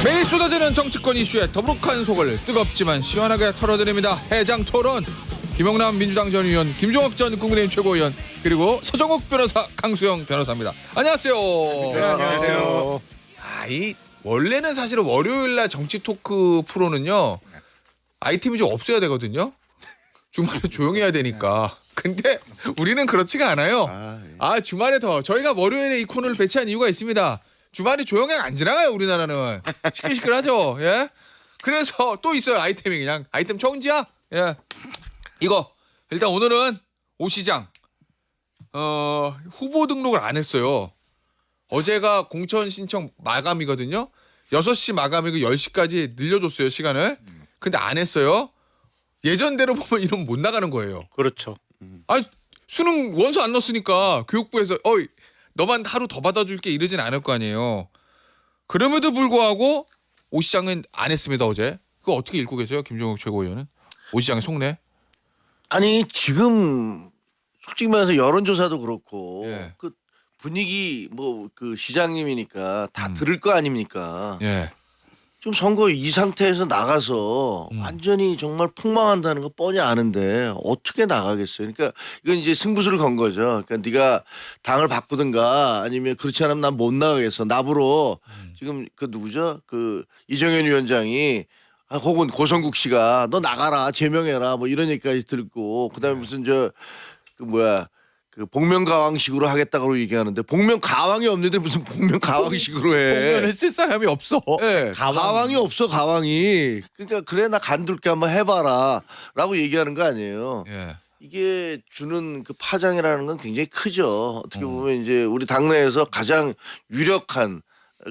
매일 쏟아지는 정치권 이슈에 더부룩한 속을 뜨겁지만 시원하게 털어드립니다. 해장토론. 김영남 민주당 전 의원, 김종욱 전 국민의힘 최고위원, 그리고 서정욱 변호사, 강수영 변호사입니다. 안녕하세요. 네, 안녕하세요. 이 원래는 사실은 월요일날 정치 토크 프로는요 아이템이 좀 없어야 되거든요. 주말에 조용해야 되니까. 근데 우리는 그렇지가 않아요. 주말에 더 저희가 월요일에 이 코너를 배치한 이유가 있습니다. 주말이 조용히 안 지나가요. 우리나라는 시끌시끌하죠. 예. 그래서 또 있어요. 아이템이 그냥 아이템 청지야. 예. 이거 일단 오늘은 오 시장 후보 등록을 안 했어요. 어제가 공천 신청 마감이거든요. 6시 마감이고 10시까지 늘려줬어요, 시간을. 근데 안 했어요. 예전대로 보면 이러면 못 나가는 거예요. 그렇죠. 아니 수능 원서 안 넣었으니까 교육부에서 너만 하루 더 받아줄게 이러진 않을 거 아니에요. 그럼에도 불구하고 오 시장은 안 했습니다, 어제. 그거 어떻게 읽고 계세요, 김종욱 최고위원은? 오 시장의 속내? 아니 지금 솔직히 말해서 여론조사도 그렇고 예. 그 분위기 뭐 그 시장님이니까 다 들을 거 아닙니까? 예. 좀 선거 이 상태에서 나가서 완전히 정말 폭망한다는 거 뻔히 아는데 어떻게 나가겠어요? 그러니까 이건 이제 승부수를 건 거죠. 그러니까 네가 당을 바꾸든가 아니면 그렇지 않으면 난 못 나가겠어. 나보러 지금 그 누구죠? 그 이정현 위원장이 혹은 고성국 씨가 너 나가라 제명해라 뭐 이런 얘기까지 듣고 그다음에 무슨 그 뭐야 그 복면가왕식으로 하겠다고 얘기하는데 복면가왕이 없는데 무슨 복면가왕식으로 해? 공연을 쓸 사람이 없어. 네, 가왕이 없어 가왕이. 그러니까 그래 나 간둘게 한번 해봐라라고 얘기하는 거 아니에요. 예. 이게 주는 그 파장이라는 건 굉장히 크죠. 어떻게 보면 이제 우리 당내에서 가장 유력한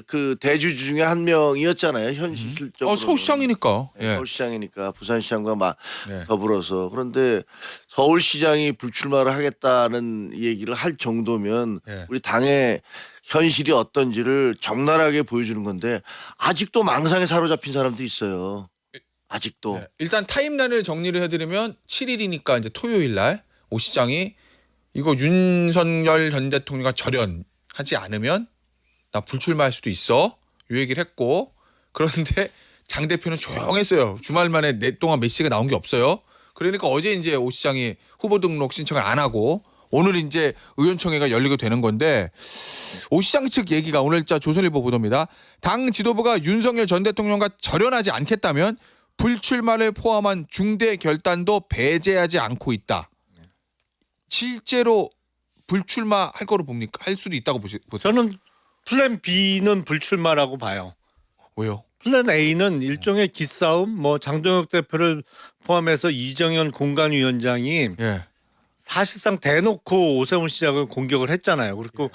그 대주주 중에 한 명이었잖아요. 현실적으로. 서울시장이니까. 예. 서울시장이니까 부산시장과 예. 더불어서. 그런데 서울시장이 불출마를 하겠다는 얘기를 할 정도면 예. 우리 당의 현실이 어떤지를 적나라하게 보여주는 건데 아직도 망상에 사로잡힌 사람도 있어요. 아직도. 네. 일단 타임라인을 정리를 해드리면 7일이니까 이제 토요일 날 오 시장이 이거 윤석열 전 대통령과 절연하지 않으면 나 불출마할 수도 있어. 이 얘기를 했고 그런데 장 대표는 조용했어요. 주말 만에 동안 메시지가 나온 게 없어요. 그러니까 어제 이제 오 시장이 후보 등록 신청을 안 하고 오늘 이제 의원총회가 열리게 되는 건데 오 시장 측 얘기가 오늘 조선일보 보도입니다. 당 지도부가 윤석열 전 대통령과 절연하지 않겠다면 불출마를 포함한 중대 결단도 배제하지 않고 있다. 실제로 불출마할 거로 봅니까? 할 수도 있다고 보세요? 저는 플랜 B는 불출마라고 봐요. 왜요? 플랜 A는 일종의 기싸움, 뭐 장동혁 대표를 포함해서 이정현 공관위원장이 예. 사실상 대놓고 오세훈 시장을 공격을 했잖아요. 그리고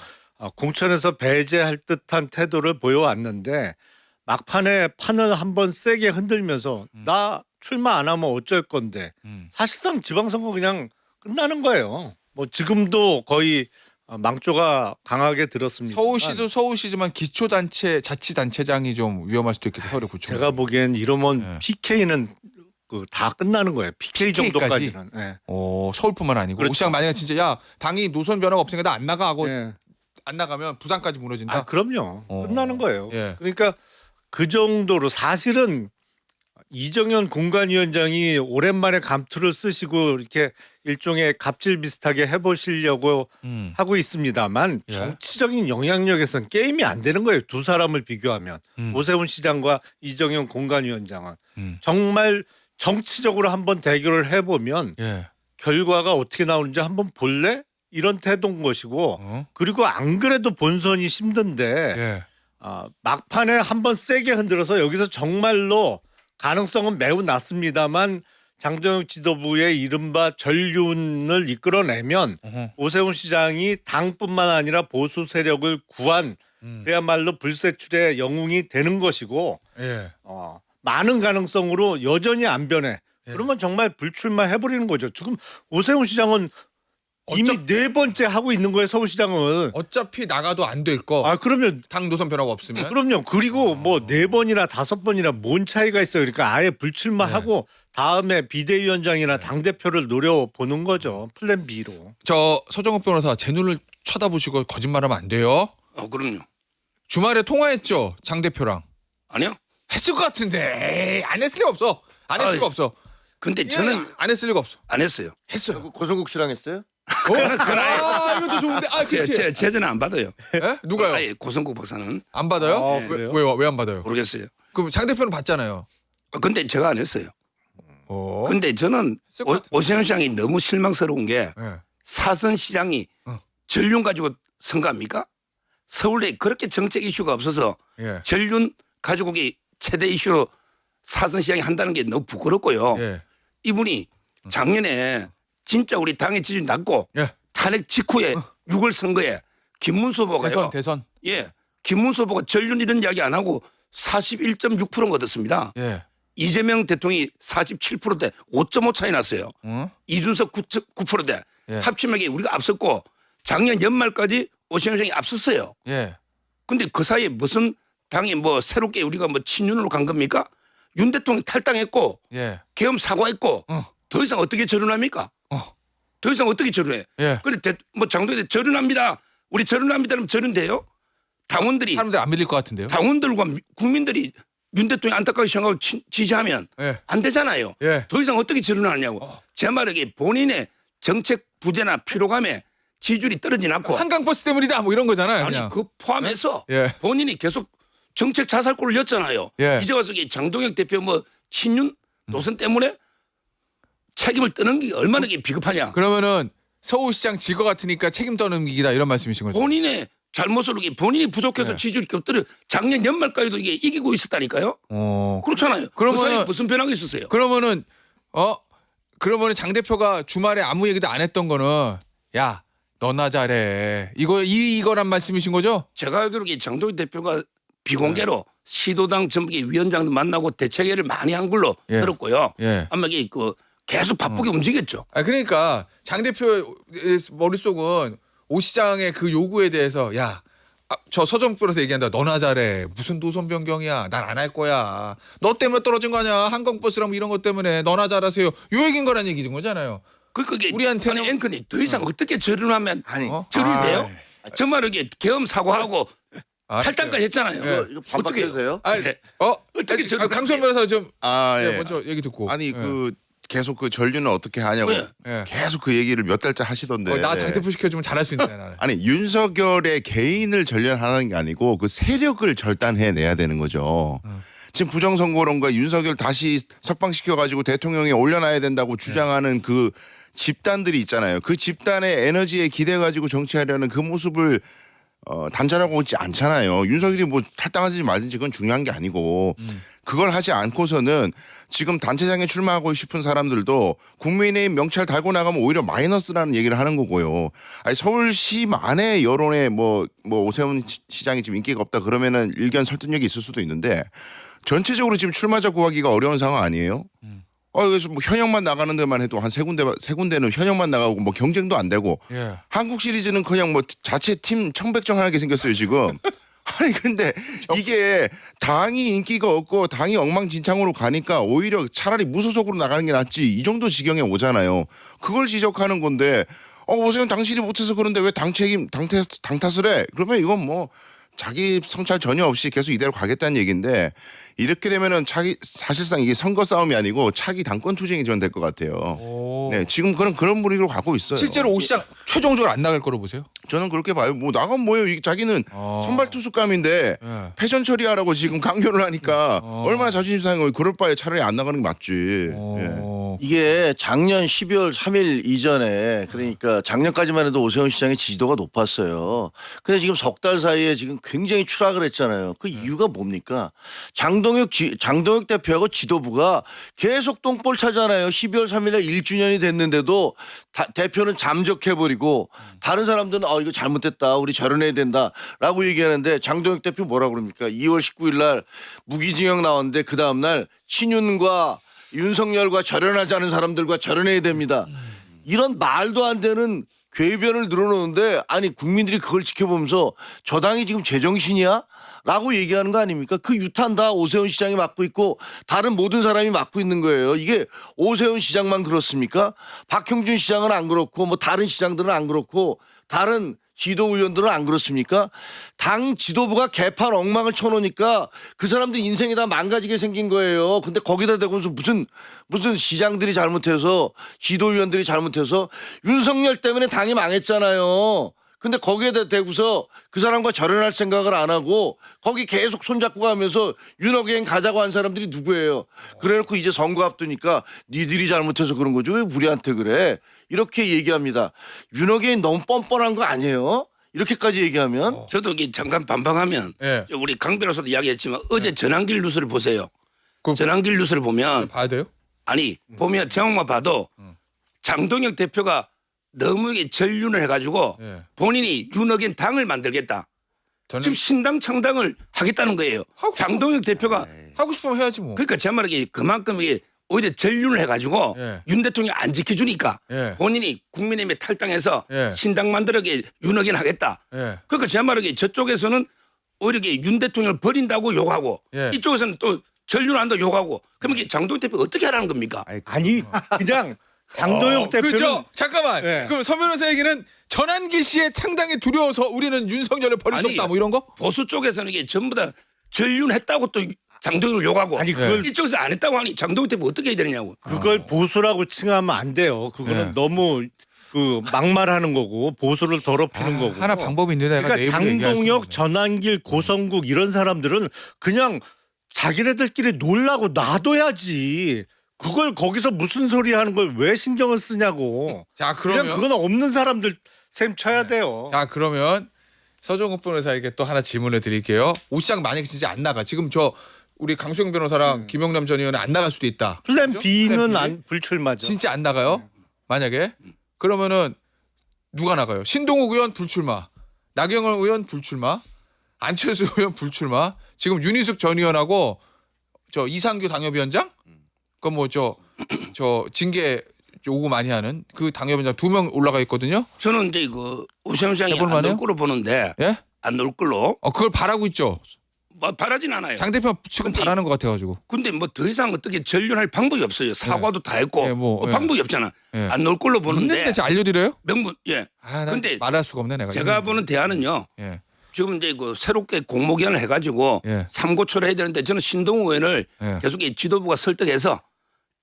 공천에서 배제할 듯한 태도를 보여왔는데 막판에 판을 한번 세게 흔들면서 나 출마 안 하면 어쩔 건데 사실상 지방선거 그냥 끝나는 거예요. 뭐 지금도 거의 망조가 강하게 들었습니다. 서울시도 서울시지만 기초단체 자치단체장이 좀 위험할 수도 있겠다. 서울의 구청. 제가 보기엔 이러면 네. PK는 다 끝나는 거예요. PK 정도까지는. 네. 서울뿐만 아니고 그렇죠. 오 시장 만약에 진짜 야 당이 노선 변화가 없으니까 나 안 나가 하고 네. 안 나가면 부산까지 무너진다. 그럼요. 끝나는 거예요. 예. 그러니까 그 정도로 사실은 이정현 공관위원장이 오랜만에 감투를 쓰시고 이렇게 일종의 갑질 비슷하게 해보시려고 하고 있습니다만 예. 정치적인 영향력에선 게임이 안 되는 거예요. 두 사람을 비교하면 오세훈 시장과 이정현 공관위원장은 정말 정치적으로 한번 대결을 해보면 예. 결과가 어떻게 나오는지 한번 볼래? 이런 태도인 것이고 그리고 안 그래도 본선이 힘든데 예. 막판에 한번 세게 흔들어서 여기서 정말로 가능성은 매우 낮습니다만 장동혁 지도부의 이른바 전륜을 이끌어내면 오세훈 시장이 당뿐만 아니라 보수 세력을 구한 그야말로 불세출의 영웅이 되는 것이고 예. 많은 가능성으로 여전히 안 변해. 그러면 정말 불출마 해버리는 거죠. 지금 오세훈 시장은 이미 네 번째 하고 있는 거예요. 서울시장을. 어차피 나가도 안 될 거. 그러면 당 노선 변화가 없으면. 그럼요. 그리고 뭐 4번이나 5번이나 뭔 차이가 있어요. 그러니까 아예 불출마하고 다음에 비대위원장이나 당대표를 노려보는 거죠. 플랜 B로. 저 서정욱 변호사 제 눈을 쳐다보시고 거짓말하면 안 돼요. 그럼요. 주말에 통화했죠 장 대표랑. 아니요. 했을 것 같은데 에이, 안 했을 리가 없어. 안 했을 아이, 리가 없어. 근데 예, 저는 안 했을 리가 없어. 안 했어요. 했어요. 고성국 씨랑 했어요? 아 이것도 좋은데. 아 그치. 제는 안 받아요. 예? 누가요? 아예 고성국 박사는 안 받아요? 아, 왜, 그래요? 왜요? 왜 안 받아요? 모르겠어요. 그럼 장 대표는 받잖아요. 근데 제가 안 했어요. 어? 근데 저는 쓸것 같은데. 오세훈 시장이 너무 실망스러운 게 예. 사선 시장이 어. 전륜 가지고 선거합니까? 서울에 그렇게 정책 이슈가 없어서 예. 전륜 가지고 이 최대 이슈로 사선 시장이 한다는 게 너무 부끄럽고요. 예. 이분이 작년에 진짜 우리 당의 지지율 낮고 예. 탄핵 직후에 6월 선거에 김문수 후보가요. 대선. 예, 김문수 후보가 전륜 이런 이야기 안 하고 41.6%가 얻었습니다. 예. 이재명 대통령이 47%대 5.5 차이 났어요. 응? 이준석 9%대 예. 합치면 우리가 앞섰고 작년 연말까지 오세훈 시장이 앞섰어요. 예. 근데 그 사이에 무슨 당이 뭐 새롭게 우리가 뭐 친윤으로 간 겁니까? 윤 대통령 탈당했고 예. 계엄 사과했고 더 이상 어떻게 절연합니까? 더 이상 어떻게 절연해? 예. 그런데 뭐 장동대 절연합니다. 우리 절연합니다. 그러면 절연돼요? 당원들이 사람들 안 믿을 것 같은데요. 당원들과 국민들이 윤 대통령 안타깝게 생각하고 지지하면 예. 안 되잖아요. 예. 더 이상 어떻게 절연하냐고. 제 말에 본인의 정책 부재나 피로감에 지지율이 떨어지지 않고 한강버스 때문이다 뭐 이런 거잖아요. 아니 그냥. 그 포함해서 예. 본인이 계속 정책 자살골을 였잖아요. 예. 이제 와서 이 장동혁 대표 뭐 친윤 노선 때문에 책임을 떠는 게 얼마나 이게 비겁하냐. 그러면은 서울시장 질 것 같으니까 책임 떠넘기기다 이런 말씀이신 거죠. 본인의 잘못으로 이게 본인이 부족해서 네. 지지율이 겹들어 작년 연말까지도 이게 이기고 있었다니까요. 그렇잖아요. 그러면은- 그 사이에 무슨 변화가 있었어요? 그러면은 그러면은 장 대표가 주말에 아무 얘기도 안 했던 거는 야 너나 잘해 이거란 말씀이신 거죠? 제가 알기로 이 장동혁 대표가 비공개로 시도당 전북의 위원장도 만나고 대책회의를 많이 한 걸로 예. 들었고요. 예. 아마 이게 그 계속 바쁘게 움직였죠. 아 그러니까 장 대표의 머릿속은 오 시장의 그 요구에 대해서 야. 저 서정표에서 얘기한다. 너나 잘해. 무슨 노선 변경이야. 난 안 할 거야. 너 때문에 떨어진 거 아니야. 한강버스랑 이런 것 때문에 너나 잘하세요. 요 얘기인 거란 얘기인 거잖아요. 그게 우리한테는- 아니 앵커니 더 이상 어떻게 절연하면 아니 절연이 돼요? 정말 이게 계엄 사과하고 탈당까지 했잖아요. 예. 이거 반박해도 돼요? 아, 네. 어떻게 저도 강수현 변호사 좀 예. 먼저 얘기 듣고. 아니 예. 그 계속 그 전륜은 어떻게 하냐고 왜? 예. 계속 그 얘기를 몇 달째 하시던데. 나 당대표 시켜주면 잘할 수 있는데 나는. 아니 윤석열의 개인을 전련하는 게 아니고 그 세력을 절단해내야 되는 거죠. 지금 부정선거론과 윤석열 다시 석방시켜가지고 대통령에 올려놔야 된다고 주장하는 그 집단들이 있잖아요. 그 집단의 에너지에 기대가지고 정치하려는 그 모습을 단절하고 있지 않잖아요. 윤석열이 뭐 탈당하든지 말든지 그건 중요한 게 아니고 그걸 하지 않고서는 지금 단체장에 출마하고 싶은 사람들도 국민의힘 명찰 달고 나가면 오히려 마이너스라는 얘기를 하는 거고요. 아니 서울시만의 여론에 뭐 오세훈 시장이 지금 인기가 없다 그러면은 일견 설득력이 있을 수도 있는데 전체적으로 지금 출마자 구하기가 어려운 상황 아니에요? 그래서 뭐 현역만 나가는 데만 해도 한 세 군데는 현역만 나가고 뭐 경쟁도 안 되고 예. 한국 시리즈는 그냥 뭐 자체 팀 청백정하게 생겼어요 지금. 아니 근데 이게 당이 인기가 없고 당이 엉망진창으로 가니까 오히려 차라리 무소속으로 나가는 게 낫지 이 정도 지경에 오잖아요. 그걸 지적하는 건데 오세훈 당신이 못해서 그런데 왜 당 탓을 해? 그러면 이건 뭐 자기 성찰 전혀 없이 계속 이대로 가겠다는 얘기인데 이렇게 되면은 사실상 이게 선거 싸움이 아니고 차기 당권 투쟁이 전 될 것 같아요. 오. 네, 지금 그런 분위기로 가고 있어요. 실제로 오 시장 최종적으로 안 나갈 거로 보세요? 저는 그렇게 봐요. 뭐 나가면 뭐예요? 이게 자기는 선발 투수감인데 예. 패전 처리하라고 지금 강요를 하니까 어. 얼마나 자존심 상해요. 그럴 바에 차라리 안 나가는 게 맞지. 예. 어. 이게 작년 12월 3일 이전에 그러니까 작년까지만 해도 오세훈 시장의 지지도가 높았어요. 근데 지금 석 달 사이에 지금 굉장히 추락을 했잖아요. 그 이유가 뭡니까? 장동혁 대표하고 지도부가 계속 똥볼 차잖아요. 12월 3일에 1주년이 됐는데도 대표는 잠적해버리고 다른 사람들은 이거 잘못됐다. 우리 절연해야 된다라고 얘기하는데 장동혁 대표 뭐라고 그럽니까? 2월 19일 날 무기징역 나왔는데 그 다음날 친윤과 윤석열과 절연하자는 사람들과 절연해야 됩니다. 이런 말도 안 되는 궤변을 늘어놓는데 아니 국민들이 그걸 지켜보면서 저 당이 지금 제정신이야? 라고 얘기하는 거 아닙니까? 그 유탄 다 오세훈 시장이 맡고 있고 다른 모든 사람이 맡고 있는 거예요. 이게 오세훈 시장만 그렇습니까? 박형준 시장은 안 그렇고 뭐 다른 시장들은 안 그렇고 다른 지도 의원들은 안 그렇습니까? 당 지도부가 개판 엉망을 쳐놓으니까 그 사람들 인생이 다 망가지게 생긴 거예요. 근데 거기다 대고서 무슨 시장들이 잘못해서 지도위원들이 잘못해서 윤석열 때문에 당이 망했잖아요. 근데 거기에다 대고서 그 사람과 절연할 생각을 안 하고 거기 계속 손잡고 가면서 윤호갱 가자고 한 사람들이 누구예요? 그래놓고 이제 선거 앞두니까 니들이 잘못해서 그런 거죠. 왜 우리한테 그래? 이렇게 얘기합니다. 윤호갱이 너무 뻔뻔한 거 아니에요? 이렇게까지 얘기하면 저도 이게 잠깐 반박하면 예. 우리 강 변호사도 이야기했지만 어제 전환길 뉴스를 보세요. 그- 전환길 뉴스를 보면 봐야 돼요? 아니 보면 제목만 봐도 장동혁 대표가 너무 이게 전륜을 해가지고 예. 본인이 윤호겐 당을 만들겠다. 저는 지금 신당 창당을 하겠다는 거예요. 하고 싶어. 장동혁 대표가 하고 싶으면 해야지 뭐. 그러니까 제 말은 이게 그만큼 이게 오히려 전륜을 해가지고 예. 윤 대통령이 안 지켜주니까 예. 본인이 국민의힘에 탈당해서 예. 신당 만들게 윤호겐 하겠다. 예. 그러니까 제 말은 이게 저쪽에서는 오히려 이게 윤 대통령을 버린다고 욕하고 예. 이쪽에서는 또 전륜한다고 욕하고 그러면 이게 장동혁 대표가 어떻게 하라는 겁니까? 아니 그냥 장동혁 대표는 그죠? 잠깐만. 네. 그럼 서 변호사 얘기는 전환기 씨의 창당에 두려워서 우리는 윤석열을 버릴 수 아니, 없다 뭐 이런 거? 보수 쪽에서는 이게 전부 다 전륜했다고 또 장동혁을 욕하고 아니 그걸 이쪽에서 안 했다고 하니 장동혁 대표 어떻게 해야 되느냐고. 그걸 보수라고 칭하면 안 돼요. 그거는 네. 너무 그 막말하는 거고 보수를 더럽히는 거고. 하나 방법이 있는데 내가 그러니까 내 입으로 얘기할 수는 장동혁, 없네. 전환길, 고성국 이런 사람들은 그냥 자기네들끼리 놀라고 놔둬야지. 그걸 거기서 무슨 소리 하는 걸 왜 신경을 쓰냐고. 자 그냥 그러면 그건 없는 사람들 셈 쳐야 돼요. 자 그러면 서정욱 변호사에게 또 하나 질문을 드릴게요. 오 시장 만약에 진짜 안 나가. 지금 저 우리 강수영 변호사랑 김영남 전 의원은 안 나갈 수도 있다. 플랜 그죠? B는 플랜 B? 안 불출마죠. 진짜 안 나가요? 만약에 그러면은 누가 나가요? 신동욱 의원 불출마, 나경원 의원 불출마, 안철수 의원 불출마. 지금 윤희숙 전 의원하고 저 이상규 당협위원장, 그 뭐 저 징계 요구 많이 하는 그 당협위원장 2명 올라가 있거든요. 저는 이제 그 오세훈 시장이 해볼 안 만해요? 놀 걸로 보는데 예? 안 놀 걸로 그걸 바라고 있죠. 뭐 바라진 않아요. 장 대표 지금 근데 바라는 것 같아가지고. 근데 뭐 더 이상 어떻게 전륜할 방법이 없어요. 사과도 다 했고 예, 뭐, 예. 방법이 없잖아. 예. 안 놀 걸로 있는데 보는데 제가 알려드려요? 명분 예. 아, 나 근데 말할 수가 없네 내가. 제가 보는 대안은요. 예, 지금 이제 그 새롭게 공모기한을 해가지고 예. 삼고초를 해야 되는데 저는 신동욱 의원을 예. 계속 이 지도부가 설득해서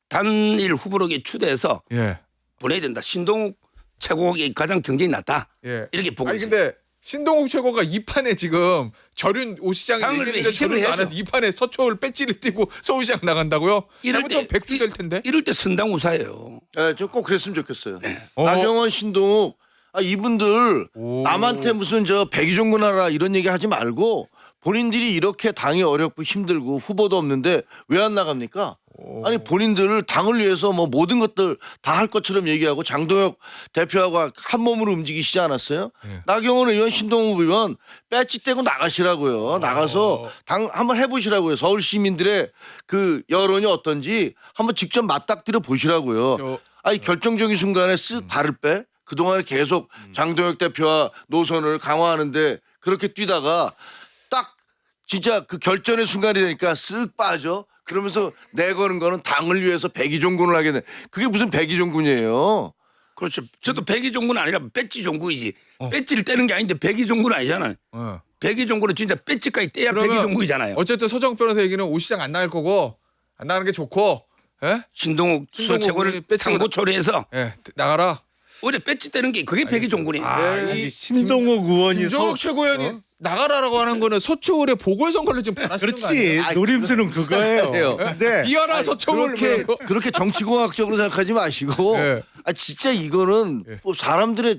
단일 후보로 추대해서 예, 보내야 된다. 신동욱 최고가 가장 경쟁이 낮다. 예. 이렇게 보고 아니 있어요. 근데 신동욱 최고가 이 판에 지금 절윤 오시장이 당을 왜 얘기했는데 희생을 절윤도 안 해야죠. 해서 이 판에 서초를 배지를 띄고 서울시장 나간다고요? 이럴 잘못하면 때 백수 될 텐데. 이럴 때 선당우사예요. 예, 좀 꼭 그랬으면 좋겠어요. 어. 나경원, 신동욱 이분들 오. 남한테 무슨 저 백의종군하라 이런 얘기 하지 말고 본인들이 이렇게 당이 어렵고 힘들고 후보도 없는데 왜 안 나갑니까? 아니 본인들을 당을 위해서 뭐 모든 것들 다 할 것처럼 얘기하고 장동혁 대표하고 한 몸으로 움직이시지 않았어요? 예. 나경원 의원, 신동욱 의원 배지 떼고 나가시라고요. 나가서 당 한번 해보시라고요. 서울 시민들의 그 여론이 어떤지 한번 직접 맞닥뜨려 보시라고요. 저- 아니 결정적인 순간에 쓱 발을 빼. 그동안에 계속 장동혁 대표와 노선을 강화하는데 그렇게 뛰다가 딱 진짜 그 결전의 순간이 되니까 쓱 빠져. 그러면서 내거는 거는 당을 위해서 백의종군을 하게 돼. 그게 무슨 백의종군이에요. 그렇죠. 저도 백의종군 아니라 배지종군이지. 어. 배지를 떼는 게 아닌데 백의종군 아니잖아요. 어. 백의종군은 진짜 배지까지 떼야 그러면 백의종군이잖아요. 어쨌든 서정욱 변호사 얘기는 오시장 안 나갈 거고 안 나가는 게 좋고, 예? 신동욱 신동욱 수석최고를 의원이 배지고 상고 처리해서 예, 나가라. 오히려 배지 떼는 게 그게 백의종군이에요. 아니, 신동욱 의원이 김정욱 최고위원이 나가라라고 하는 거는 서초울의 보궐선거를 지금 바라시는 거 그렇지 아니에요? 아니, 노림수는 그거예요. 그래요. 근데 비어라 서초울 그렇게 정치공학적으로 생각하지 마시고 예. 진짜 이거는 예. 뭐 사람들의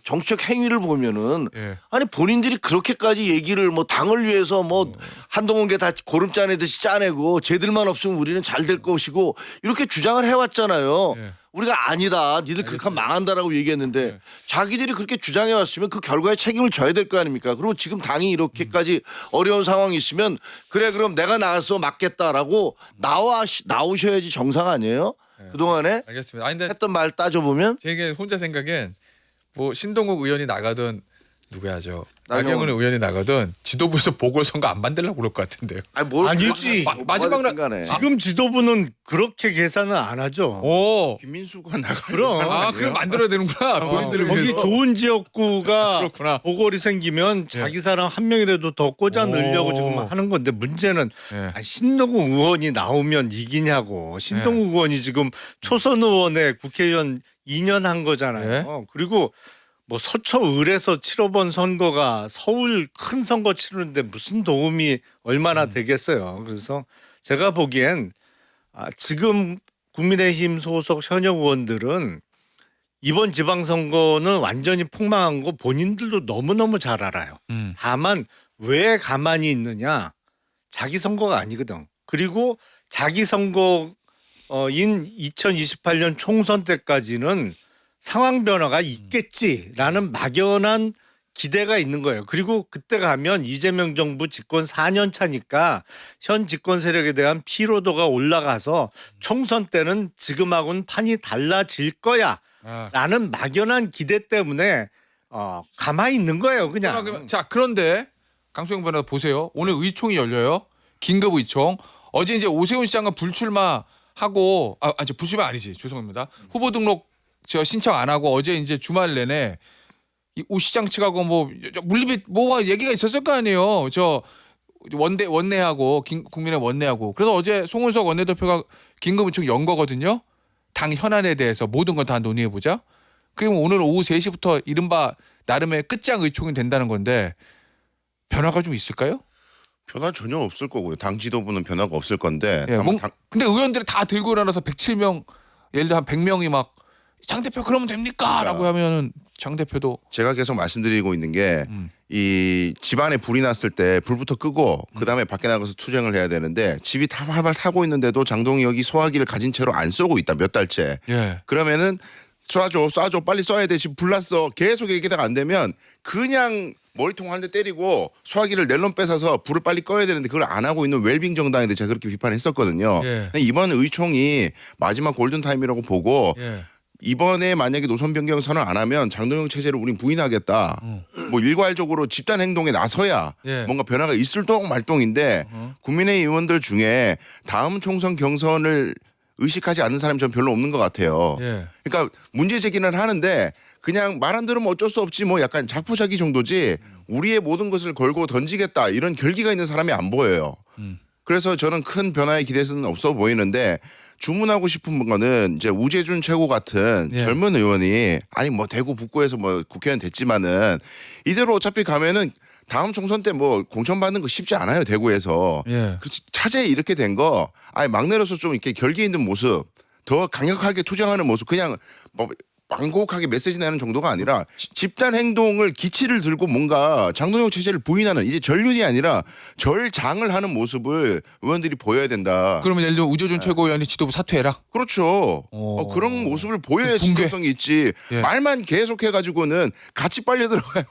정치적 행위를 보면은 예. 아니 본인들이 그렇게까지 얘기를 뭐 당을 위해서 뭐 한동훈 게 다 고름 짜내듯이 짜내고 쟤들만 없으면 우리는 잘 될 것이고 이렇게 주장을 해왔잖아요. 예. 우리가 아니다. 니들 그렇게 하면 망한다라고 얘기했는데 예. 자기들이 그렇게 주장해 왔으면 그 결과에 책임을 져야 될 거 아닙니까? 그리고 지금 당이 이렇게까지 어려운 상황이 있으면 그래 그럼 내가 나가서 맡겠다라고 나오셔야지 정상 아니에요? 그동안에 알겠습니다. 아니 근데 했던 말 따져보면 제 혼자 생각엔 뭐 신동욱 의원이 나가든 누구야 저 나경원. 나경원 의원이 나거든 지도부에서 보궐선거 안 만들려고 그럴 것 같은데요. 아니, 뭘 아니지. 마지막 날- 간에. 지금 지도부는 그렇게 계산은 안 하죠. 오. 김민수가 나가. 그럼. 그걸 만들어야 되는구나. 본인들을 거기 위해서. 좋은 지역구가 그렇구나. 보궐이 생기면 자기 사람 한 명이라도 더 꽂아 넣으려고 오. 지금 하는 건데 문제는 예. 신동우 의원이 나오면 이기냐고. 신동우 의원이 지금 초선 의원에 국회의원 2년 한 거잖아요. 그리고 뭐 서초을에서 치러본 선거가 서울 큰 선거 치르는데 무슨 도움이 얼마나 되겠어요. 그래서 제가 보기엔 지금 국민의힘 소속 현역 의원들은 이번 지방선거는 완전히 폭망한 거 본인들도 너무너무 잘 알아요. 다만 왜 가만히 있느냐. 자기 선거가 아니거든. 그리고 자기 선거인 2028년 총선 때까지는 상황 변화가 있겠지라는 막연한 기대가 있는 거예요. 그리고 그때 가면 이재명 정부 집권 4년 차니까 현 집권 세력에 대한 피로도가 올라가서 총선 때는 지금하고는 판이 달라질 거야 라는 막연한 기대 때문에 가만히 있는 거예요. 그냥. 자 그런데 강수영 변호사 보세요. 오늘 의총이 열려요. 긴급 의총. 어제 이제 오세훈 시장과 불출마하고 저 불출마 아니지 죄송합니다. 후보 등록 저 신청 안 하고 어제 이제 주말 내내 오 시장 측하고 뭐 물리비 뭐가 얘기가 있었을 거 아니에요. 저 원내하고 국민의 원내하고 그래서 어제 송은석 원내대표가 긴급 의총 연 거거든요. 당 현안에 대해서 모든 건 다 논의해 보자. 그러면 오늘 오후 3시부터 이른바 나름의 끝장 의총이 된다는 건데 변화가 좀 있을까요? 변화 전혀 없을 거고요. 당 지도부는 변화가 없을 건데. 예, 근데 의원들이 다 들고 일어나서 107명 예를 들어 한 100명이 막 장 대표 그러면 됩니까? 라고 하면은 장 대표도 제가 계속 말씀드리고 있는 게 이 집안에 불이 났을 때 불부터 끄고 그다음에 밖에 나가서 투쟁을 해야 되는데 집이 다 활발 타고 있는데도 장동혁이 소화기를 가진 채로 안 쏘고 있다 몇 달째. 예. 그러면은 쏴줘 빨리 쏴야 돼. 지금 불났어. 계속 얘기다가 안 되면 그냥 머리통 한 대 때리고 소화기를 넬론 뺏어서 불을 빨리 꺼야 되는데 그걸 안 하고 있는 웰빙 정당인데 제가 그렇게 비판했었거든요. 예. 이번 의총이 마지막 골든타임이라고 보고 예. 이번에 만약에 노선 변경 선언 안 하면 장동영 체제를 우린 부인하겠다. 뭐 일괄적으로 집단 행동에 나서야 예. 뭔가 변화가 있을 동 말동인데 국민의힘 의원들 중에 다음 총선 경선을 의식하지 않는 사람이 전 별로 없는 것 같아요. 예. 그러니까 문제 제기는 하는데 그냥 말 안 들으면 어쩔 수 없지 뭐 약간 자포자기 정도지 우리의 모든 것을 걸고 던지겠다 이런 결기가 있는 사람이 안 보여요. 그래서 저는 큰 변화의 기대는 없어 보이는데 주문하고 싶은 거는 이제 우재준 최고 같은 예. 젊은 의원이 아니 뭐 대구 북구에서 뭐 국회의원 됐지만은 이대로 어차피 가면은 다음 총선 때 뭐 공천 받는 거 쉽지 않아요 대구에서. 예. 그렇지 차제에 이렇게 된 거 아예 막 내려서 좀 이렇게 결기 있는 모습 더 강력하게 투쟁하는 모습 그냥 뭐 완곡하게 메시지 내는 정도가 아니라 집단 행동을 기치를 들고 뭔가 장동영 체제를 부인하는 이제 전륜이 아니라 절장을 하는 모습을 의원들이 보여야 된다. 그러면 예를 들어 우재준 최고위원이 지도부 사퇴해라. 그렇죠. 오. 그런 모습을 보여야 그 붕괴. 진정성이 있지. 예. 말만 계속해가지고는 같이 빨려 들어가요.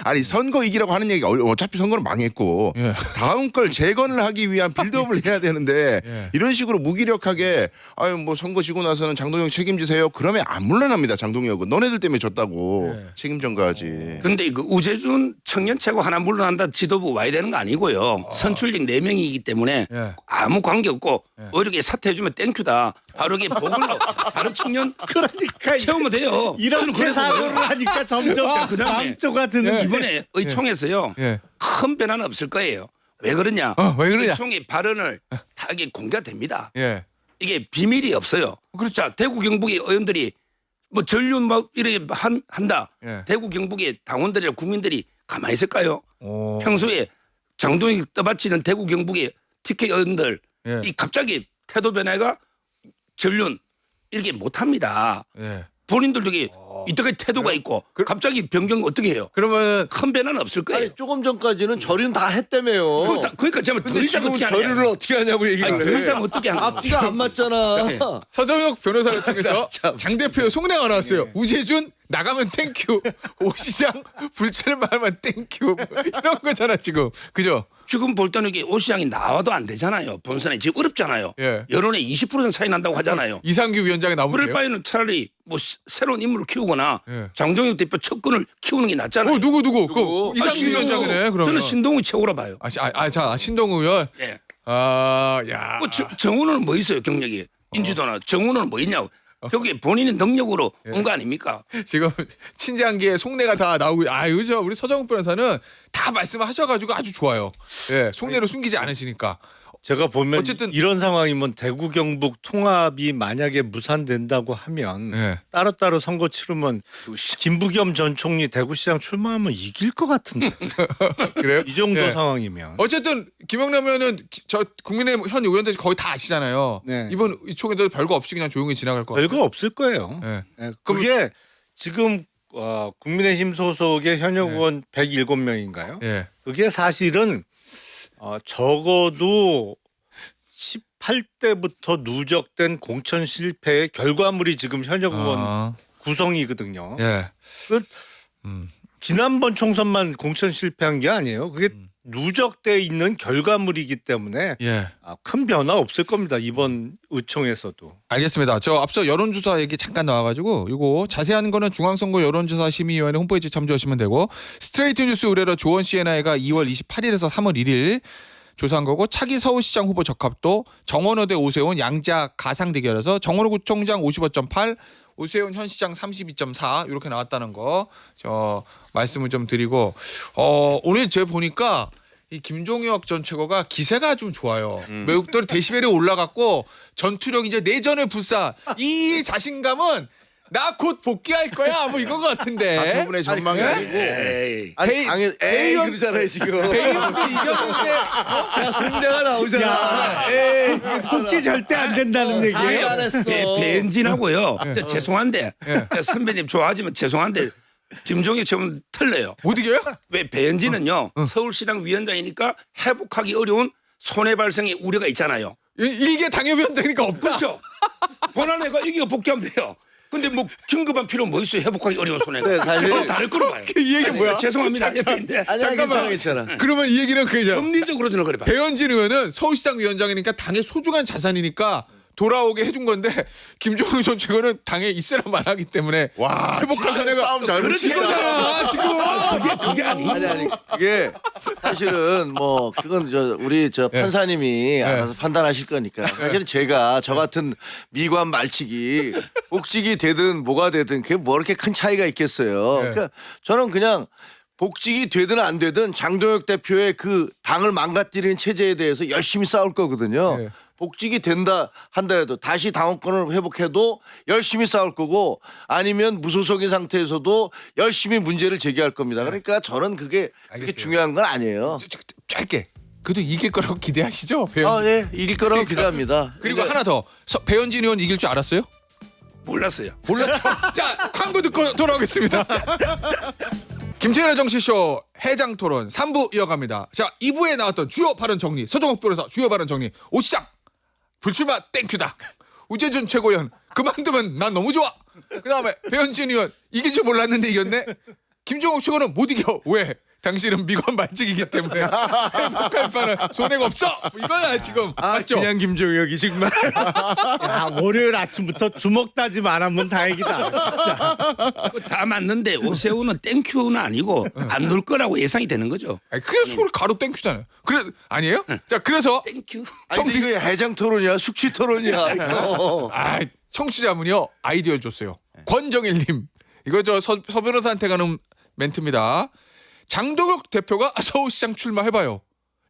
아니 선거 이기라고 하는 얘기가 어차피 선거는 망했고 예. 다음 걸 재건을 하기 위한 빌드업을 해야 되는데 예. 이런 식으로 무기력하게 아유 뭐 선거 지고 나서는 장동영 책임지세요. 그러면 안 물러납니다. 장동혁은 너네들 때문에 졌다고 예. 책임 전가하지. 근데 그 우재준 청년 최고 하나 물러난다 지도부 와야 되는 거 아니고요. 선출직 4명이기 때문에 예. 아무 관계 없고 예. 이렇게 사퇴해주면 땡큐다. 바로 이게 보글로 바로 청년 그러니까 채우면 돼요. 저는 이렇게 그래서 사고를 하니까 점점 자, 그다음에 남조가 드는 이번에 의총에서요 예. 큰 변화는 없을 거예요. 왜 그러냐? 왜 그러냐? 의총의 발언을 다 이게 공개가 됩니다. 예. 이게 비밀이 없어요. 그렇죠. 자, 대구 경북의 의원들이 뭐 전륜 막 이렇게 한다. 예. 대구 경북의 당원들이나 국민들이 가만히 있을까요? 오. 평소에 장동혁이 떠받치는 대구 경북의 TK 의원들 예. 이 갑자기 태도 변화가 전륜 이렇게 못합니다. 예. 본인들도 이게 이때까지 태도가 있고 갑자기 변경 어떻게 해요? 그러면 큰 변화는 없을 거예요. 아니 조금 전까지는 절인 다 했다며요. 그러니까 제가 더 근데 이상 지금 어떻게 절유를 하냐? 어떻게 하냐고 얘기를 아니, 더 해. 이상 어떻게 하냐? 앞뒤가 안 맞잖아. 네. 서정혁 변호사를 통해서 장 대표 속내가 나왔어요. 우재준 나가면 땡큐. 오 시장 불출마하면 땡큐. 이런 거잖아 지금. 그죠? 지금 볼 때는 이게 오 시장이 나와도 안 되잖아요. 본선에 지금 어렵잖아요. 예. 여론에 20% 차이 난다고 하잖아요. 이상규 위원장이 그럴 나오고요. 바에는 차라리 뭐 새로운 인물을 키워 키우거나 예. 장동혁 대표 척근을 키우는 게 낫잖아요. 누구? 누구? 그 이상규 위원장이네. 그러면. 저는 신동훈 최고로 봐요. 자 신동우 의원. 예. 야. 그 정훈은 뭐 있어요 경력이 인지도나 정훈은 뭐 있냐고. 여기 본인의 능력으로 온 거 아닙니까? 지금 친장기에 속내가 다 나오고 그죠? 우리 서정욱 변호사는 다 말씀하셔가지고 아주 좋아요. 예, 속내로 숨기지 않으시니까. 제가 보면 어쨌든- 이런 상황이면 대구 경북 통합이 만약에 무산된다고 하면 예. 따로따로 선거 치르면 김부겸 전 총리 대구시장 출마하면 이길 것 같은데 그래요? 이 정도 예. 상황이면 어쨌든 김영남 의원은 저 국민의힘 현 의원들 거의 다 아시잖아요. 네. 이번 이 총회도 별거 없이 그냥 조용히 지나갈 것 같아요. 별거 없을 거예요. 예. 예, 그게 지금 국민의힘 소속의 현역 네. 의원 107명인가요? 예. 그게 사실은 적어도 18대부터 누적된 공천 실패의 결과물이 지금 현역 의원 아, 구성이거든요. 예. 그 음. 지난번 총선만 공천 실패한 게 아니에요. 그게 음. 누적돼 있는 결과물이기 때문에 예. 큰 변화 없을 겁니다. 이번 의총에서도. 알겠습니다. 저 앞서 여론조사 얘기 잠깐 나와가지고 이거 자세한 거는 중앙선거 여론조사 심의위원회 홈페이지 참조하시면 되고 스트레이트 뉴스 의뢰로 조원 CNI가 2월 28일에서 3월 1일 조사한 거고 차기 서울시장 후보 적합도 정원호 대 오세훈 양자 가상 대결에서 정원호 구청장 55.8 오세훈 현 시장 32.4 이렇게 나왔다는 거 저 말씀을 좀 드리고 오늘 제가 보니까 이 김종혁 전 최고가 기세가 좀 좋아요. 매국들 데시벨이 올라갔고 전투력 이제 내전을 불사 이 자신감은 나 곧 복귀할 거야 뭐 이건 것 같은데. 아, 저분의 전망이 아니, 아니고 에이. 아니 베이- 당연 베이언- 그러잖아요 지금. 베이언도 이겼는데 야 손대가 나오잖아. 에이 복귀 절대 안 된다는 얘기예요. 잘했어. 배현진하고요. 죄송한데 선배님 좋아하지만 죄송한데 김종혁 최고는 틀려요. 못 이겨요? 왜 배현진은요 서울시당 위원장이니까 회복하기 어려운 손해 발생의 우려가 있잖아요. 일개 당협위원장이니까 없다. 그렇죠. 본안에가 이기고 복귀하면 돼요. 근데 뭐 긴급한 필요 뭐 있어요? 회복하기 어려운 손해가. 네, 사실- 그건 다를 거로 봐요. 이 얘기 뭐야? 죄송합니다. 옆인데 아니야 잠깐만. 괜찮아. 그러면 이 얘기는 그죠. 법리적으로 저는 그래 봐요. 배현진 의원은 서울시장 위원장이니까 당의 소중한 자산이니까 돌아오게 해준 건데 김종욱 전 최고는 당에 있으라만 하기 때문에 와 회복할 진짜 전에가 싸움 잘 그렇지. 붙인다. 이거잖아 지금. 그게 아니에요. 아니 그게 사실은 뭐 그건 우리 판사님이 알아서 판단하실 거니까 사실은 제가 저 같은 미관 말치기 복직이 되든 뭐가 되든 그게 뭐 이렇게 큰 차이가 있겠어요. 그러니까 저는 그냥 복직이 되든 안 되든 장동혁 대표의 그 당을 망가뜨리는 체제에 대해서 열심히 싸울 거거든요. 네. 복직이 된다 한다 해도 다시 당원권을 회복해도 열심히 싸울 거고 아니면 무소속인 상태에서도 열심히 문제를 제기할 겁니다. 그러니까 저는 그게 그렇게 알겠어요. 중요한 건 아니에요. 짧게. 그래도 이길 거라고 기대하시죠, 배현진. 아, 예, 이길 거라고 기대합니다. 그리고 근데 하나 더. 배현진 의원 이길 줄 알았어요? 몰랐어요. 몰랐죠. 자, 광고 듣고 돌아오겠습니다. 김태현의 정치쇼 해장 토론 3부 이어갑니다. 자, 2부에 나왔던 주요 발언 정리. 서정욱 변호사 주요 발언 정리. 오 시장 불출마 땡큐다. 우재준 최고위원 그만두면 난 너무 좋아. 그다음에 배현진 의원 이길 줄 몰랐는데 이겼네. 김종욱 최고는 못 이겨. 왜? 당신은 미관 말직이기 때문에 회복할 바는 손해가 없어. 뭐 이거야 지금. 맞죠? 그냥 김종혁이 정말. 야, 월요일 아침부터 주먹 다짐 안 하면 다행이다. 진짜. 다 맞는데 오세훈은 땡큐는 아니고 안 놀 거라고 예상이 되는 거죠. 아니, 그게 소리 가로 땡큐잖아요. 그래 아니에요? 자 그래서 땡큐. 아니 근데 이거 해장 토론이야, 숙취 토론이야. 이거. 청취자분이요 아이디어를 줬어요. 권정일님 이거 저 서 변호사한테 가는 멘트입니다. 장동혁 대표가 서울시장 출마해봐요.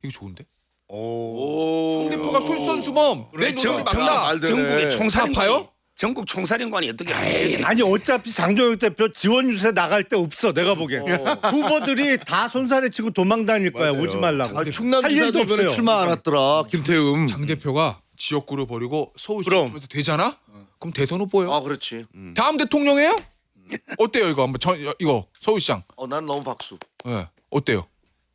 이거 좋은데? 오. 대표가 솔선수범 내 노선이 맞다. 말 되네. 전국의 총사령관이 아파요? 전국 총사령관이 어떻게 아니 어차피 장동혁 대표 지원 유세 나갈 데 없어 내가 보기엔. 후보들이 다 손살에 치고 도망 다닐 거야. 맞아요. 오지 말라고. 아, 충남 할 일도 지사도 이번에 없어요. 출마 안 왔더라. 김태흠. 장 대표가 지역구를 버리고 서울시장 그럼. 출마해서 되잖아? 그럼 대선 후보예요. 아 그렇지. 다음 대통령이에요? 어때요 이거 한번 이거 서울시장. 난 너무 박수. 예. 어때요?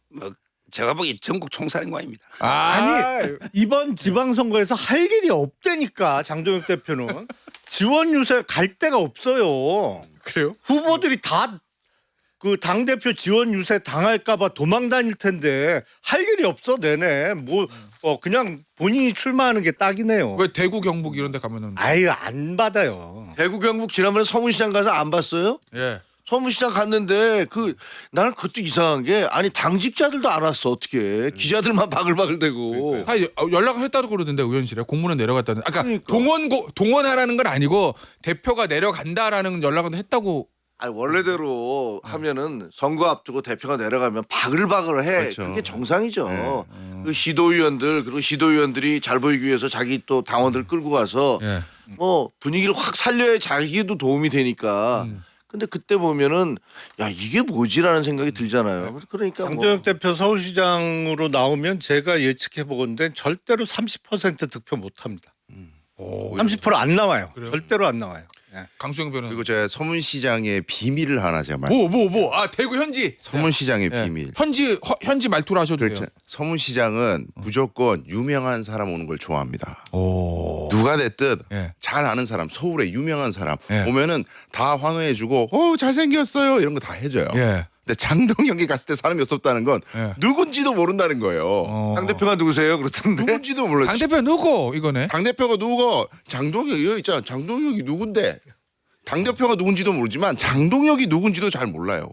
뭐 제가 보기 전국 총사령관입니다. 아니 이번 지방선거에서 할 일이 없다니까 장동혁 대표는 지원 유세 갈 데가 없어요. 그래요? 후보들이 다 그 당대표 지원 유세 당할까봐 도망 다닐 텐데 할 일이 없어 내내 뭐 그냥 본인이 출마하는 게 딱이네요. 왜 대구 경북 이런 데 가면은 아유 안 받아요. 대구 경북 지난번에 서문시장 가서 안 봤어요? 예. 서문시장 갔는데 나는 그것도 이상한 게 아니 당직자들도 안 왔어 어떻게 기자들만 바글바글대고 아, 연락을 했다고 그러던데 의원실에 공문은 내려갔다는. 아까 그러니까. 동원하라는 건 아니고 대표가 내려간다라는 연락은 했다고. 아니 원래대로 하면은 선거 앞두고 대표가 내려가면 바글바글해. 그렇죠. 그게 정상이죠. 네. 그 시도위원들 그리고 시도위원들이 잘 보이기 위해서 자기 또 당원들 끌고 가서 예. 뭐 분위기를 확 살려야 자기도 도움이 되니까. 근데 그때 보면은 야 이게 뭐지라는 생각이 들잖아요. 그러니까 장도영 대표 서울시장으로 나오면 제가 예측해 보건데 절대로 30% 득표 못합니다. 오, 30%안 나와요. 그래요? 절대로 안 나와요. 예. 강수영 변호사. 그리고 제가 서문시장의 비밀을 하나 제가 말. 뭐. 아, 대구 현지. 서문시장의 예. 비밀. 현지 말투로 하셔도 그렇죠. 돼요. 서문시장은 무조건 유명한 사람 오는 걸 좋아합니다. 오. 누가 됐든 예. 잘 아는 사람, 서울의 유명한 사람 예. 오면은 다 환호해주고 잘생겼어요 이런 거 다 해줘요. 예. 근데 장동혁이 갔을 때 사람이 없었다는 건 예. 누군지도 모른다는 거예요. 당 대표가 누구세요? 그렇던데. 누군지도 몰라. 당 대표 누구 이거네? 당 대표가 누구? 장동혁 여기 있잖아. 장동혁이 누군데? 당 대표가 누군지도 모르지만 장동혁이 누군지도 잘 몰라요.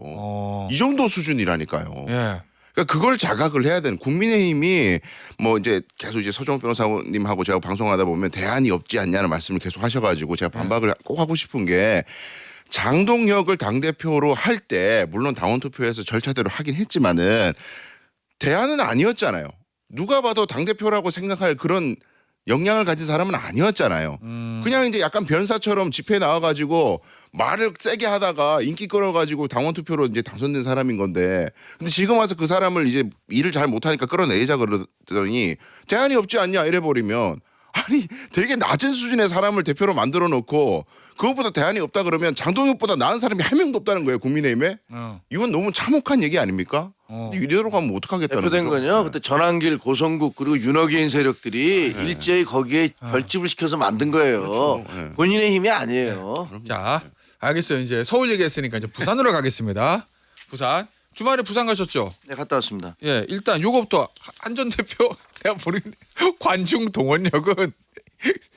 이 정도 수준이라니까요. 예. 그러니까 그걸 자각을 해야 되는 국민의힘이 뭐 이제 계속 이제 서정욱 변호사님하고 제가 방송하다 보면 대안이 없지 않냐는 말씀을 계속 하셔가지고 제가 반박을 꼭 하고 싶은 게 장동혁을 당대표로 할 때 물론 당원 투표에서 절차대로 하긴 했지만은 대안은 아니었잖아요. 누가 봐도 당대표라고 생각할 그런 역량을 가진 사람은 아니었잖아요. 그냥 이제 약간 변사처럼 집회에 나와가지고 말을 세게 하다가 인기 끌어가지고 당원 투표로 이제 당선된 사람인 건데, 근데 지금 와서 그 사람을 이제 일을 잘 못하니까 끌어내자 그러더니 대안이 없지 않냐 이래 버리면, 아니 되게 낮은 수준의 사람을 대표로 만들어 놓고 그것보다 대안이 없다 그러면 장동혁보다 나은 사람이 한 명도 없다는 거예요 국민의힘에. 이건 너무 참혹한 얘기 아닙니까? 근데 이대로 가면 어떡하겠다는 대표된 거죠. 건요. 그때 전한길, 고성국 그리고 윤호개인 세력들이 일제히 거기에 결집을 시켜서 만든 거예요. 그렇죠. 네. 본인의 힘이 아니에요. 자, 알겠어요. 이제 서울 얘기했으니까 이제 부산으로 가겠습니다. 부산. 주말에 부산 가셨죠? 네, 갔다 왔습니다. 예, 일단 요거부터 한 전 대표 내가 보는 관중 동원력은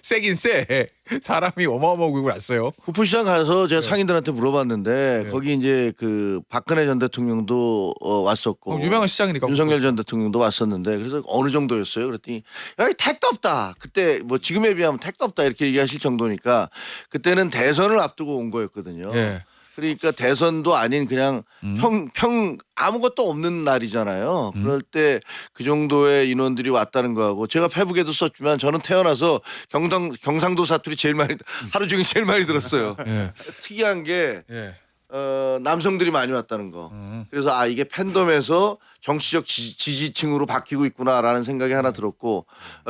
세긴 세. 사람이 어마어마하고 왔어요. 후프시장 가서 제가 상인들한테 물어봤는데 거기 이제 그 박근혜 전 대통령도 왔었고 유명한 시장이니까. 윤석열 전 대통령도 왔었는데 그래서 어느 정도였어요? 그랬더니 여기 택도 없다. 그때 뭐 지금에 비하면 택도 없다 이렇게 얘기하실 정도니까 그때는 대선을 앞두고 온 거였거든요. 예. 그러니까 대선도 아닌 그냥 평 아무것도 없는 날이잖아요. 그럴 때 그 정도의 인원들이 왔다는 거하고 제가 페북에도 썼지만 저는 태어나서 경상도 사투리 제일 많이 하루 종일 제일 많이 들었어요. 예. 특이한 게 예. 남성들이 많이 왔다는 거. 그래서 아 이게 팬덤에서 정치적 지지층으로 바뀌고 있구나라는 생각이 하나 들었고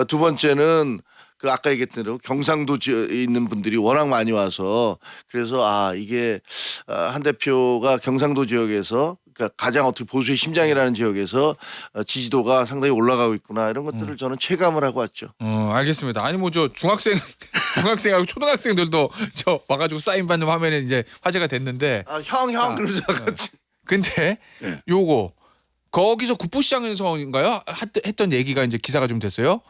두 번째는 그 아까 얘기했던 대로 경상도 지역에 있는 분들이 워낙 많이 와서 그래서 아 이게 한 대표가 경상도 지역에서 그러니까 가장 어떻게 보수의 심장이라는 지역에서 지지도가 상당히 올라가고 있구나 이런 것들을 저는 체감을 하고 왔죠. 알겠습니다. 아니 뭐 저 중학생하고 초등학생들도 저 와가지고 사인 받는 화면에 이제 화제가 됐는데. 형 그러면서 같이. 근데 네. 요거 거기서 국부시장에서인가요? 했던 얘기가 이제 기사가 좀 됐어요.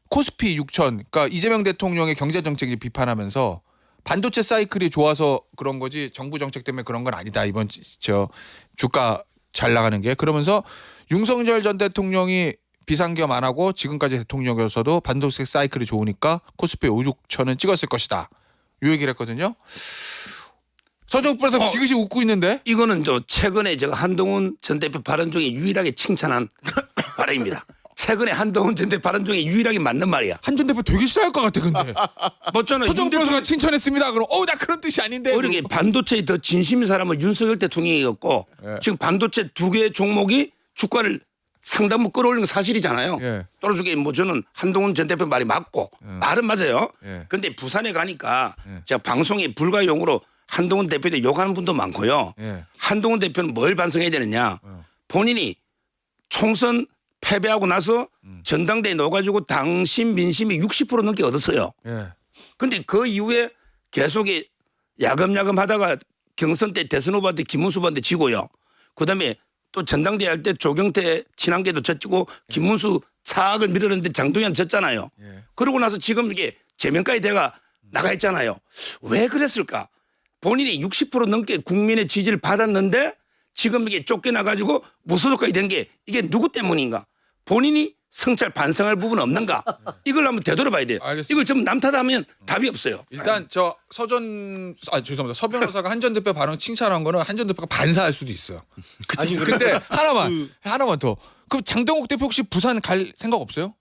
코스피 6천, 그러니까 이재명 대통령의 경제 정책을 비판하면서 반도체 사이클이 좋아서 그런 거지 정부 정책 때문에 그런 건 아니다. 이번 저 주가 잘 나가는 게 그러면서 윤석열 전 대통령이 비상겸 안 하고 지금까지 대통령이어서도 반도체 사이클이 좋으니까 코스피 5, 6천은 찍었을 것이다. 이 얘기를 했거든요. 서정욱 변호사 지그시 웃고 있는데 이거는 저 최근에 제가 한동훈 전 대표 발언 중에 유일하게 칭찬한 발언입니다. 최근에 한동훈 전 대표 발언 중에 유일하게 맞는 말이야. 한 전 대표 되게 싫어할 것 같아. 근데 맞잖아. 서정욱 변호사가 칭찬했습니다. 그럼 나 그런 뜻이 아닌데. 이렇게 반도체에 더 진심인 사람은 윤석열 대통령이었고 예. 지금 반도체 두 개의 종목이 주가를 상당부 끌어올린 건 사실이잖아요. 예. 떨어지게 뭐 저는 한동훈 전 대표 말이 맞고 말은 맞아요. 예. 근데 부산에 가니까 제가 방송에 불가용으로 한동훈 대표에 욕하는 분도 많고요. 예. 한동훈 대표는 뭘 반성해야 되느냐. 본인이 총선 패배하고 나서 전당대에 넣어가지고 당심 민심이 60% 넘게 얻었어요. 예. 근데 그 이후에 계속 야금야금 하다가 경선 때 대선 후보한테 김문수 후보한테 지고요. 그다음에 또 전당대회 할 때 조경태 친한계도 졌고 김문수 차악을 밀어냈는데 장동현 졌잖아요. 예. 그러고 나서 지금 이게 제명까지 돼가 나가 있잖아요. 왜 그랬을까? 본인이 60% 넘게 국민의 지지를 받았는데 지금 이게 쫓겨나가지고 무소속까지 된 게 이게 누구 때문인가? 본인이 성찰 반성할 부분 없는가? 이걸 한번 되돌아봐야 돼요. 알겠습니다. 이걸 좀 남탓하면 답이 없어요. 일단 저 죄송합니다. 서 변호사가 한 전 대표 발언 칭찬한 거는 한 전 대표가 반사할 수도 있어요. 아니, 근데 하나만 더. 그럼 장동욱 대표 혹시 부산 갈 생각 없어요?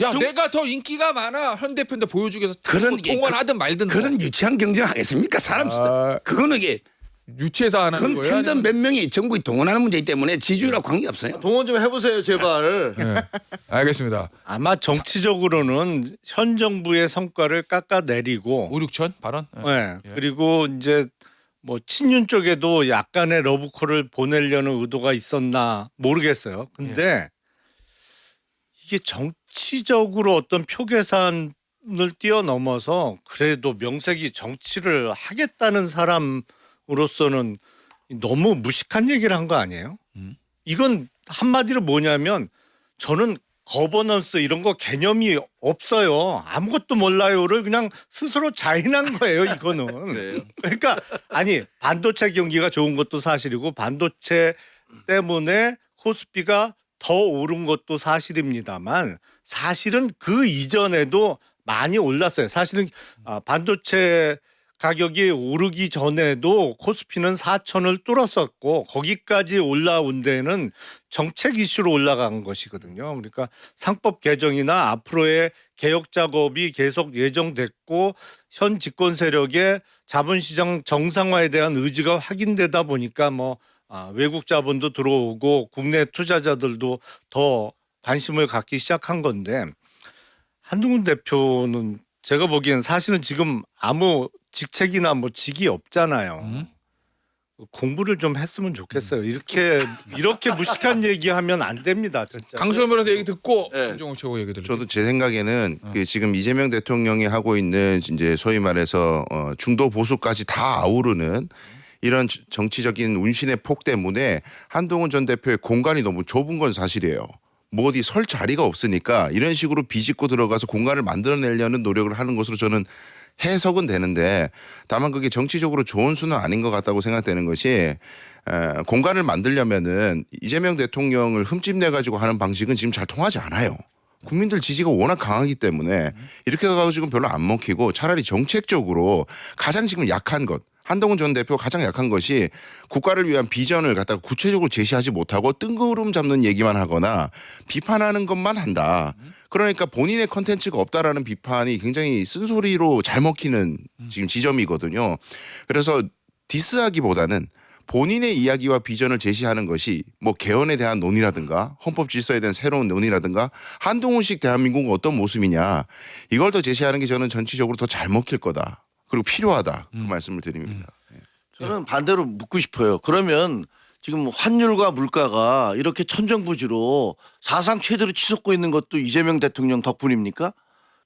야, 내가 더 인기가 많아. 현 대표인데 보여주기 위해서 그런 게 동원하든 말든 그런 유치한 경쟁하겠습니까? 사람 그거는 이게 유치해서 하는 그건 거예요? 팬덤 아니면- 몇 명이 전국이 동원하는 문제이기 때문에 지지율하고 관계 없어요. 동원 좀 해보세요 제발. 네. 알겠습니다. 아마 정치적으로는 현 정부의 성과를 깎아내리고 5, 6천 발언? 네. 네. 예. 그리고 이제 뭐 친윤 쪽에도 약간의 러브콜을 보내려는 의도가 있었나 모르겠어요. 근데 이게 정치적으로 어떤 표 계산을 뛰어넘어서 그래도 명색이 정치를 하겠다는 사람으로서는 너무 무식한 얘기를 한 거 아니에요? 이건 한마디로 뭐냐면 저는 거버넌스 이런 거 개념이 없어요. 아무것도 몰라요를 그냥 스스로 자인한 거예요. 이거는. 그러니까 아니 반도체 경기가 좋은 것도 사실이고 반도체 때문에 코스피가 더 오른 것도 사실입니다만 사실은 그 이전에도 많이 올랐어요. 사실은 반도체 가격이 오르기 전에도 코스피는 4천을 뚫었었고 거기까지 올라온 데는 정책 이슈로 올라간 것이거든요. 그러니까 상법 개정이나 앞으로의 개혁 작업이 계속 예정됐고 현 집권 세력의 자본시장 정상화에 대한 의지가 확인되다 보니까 외국 자본도 들어오고 국내 투자자들도 더 관심을 갖기 시작한 건데 한동훈 대표는 제가 보기엔 사실은 지금 아무 직책이나 직이 없잖아요. 공부를 좀 했으면 좋겠어요. 이렇게 무식한 얘기하면 안 됩니다. 진짜. 강수현 변호사 얘기 듣고 네. 김종욱 최고 얘기 들을게요. 저도 제 생각에는 그 지금 이재명 대통령이 하고 있는 이제 소위 말해서 중도 보수까지 다 아우르는 이런 정치적인 운신의 폭 때문에 한동훈 전 대표의 공간이 너무 좁은 건 사실이에요. 뭐 어디 설 자리가 없으니까 이런 식으로 비집고 들어가서 공간을 만들어내려는 노력을 하는 것으로 저는 해석은 되는데 다만 그게 정치적으로 좋은 수는 아닌 것 같다고 생각되는 것이 공간을 만들려면은 이재명 대통령을 흠집내 가지고 하는 방식은 지금 잘 통하지 않아요. 국민들 지지가 워낙 강하기 때문에 이렇게 가지고 별로 안 먹히고 차라리 정책적으로 가장 지금 약한 것 한동훈 전 대표가 가장 약한 것이 국가를 위한 비전을 갖다가 구체적으로 제시하지 못하고 뜬구름 잡는 얘기만 하거나 비판하는 것만 한다. 그러니까 본인의 컨텐츠가 없다라는 비판이 굉장히 쓴소리로 잘 먹히는 지금 지점이거든요. 그래서 디스하기보다는 본인의 이야기와 비전을 제시하는 것이 개헌에 대한 논의라든가 헌법 질서에 대한 새로운 논의라든가 한동훈식 대한민국은 어떤 모습이냐 이걸 더 제시하는 게 저는 전체적으로 더 잘 먹힐 거다. 그리고 필요하다. 그 말씀을 드립니다. 저는 반대로 묻고 싶어요. 그러면 지금 환율과 물가가 이렇게 천정부지로 사상 최대로 치솟고 있는 것도 이재명 대통령 덕분입니까?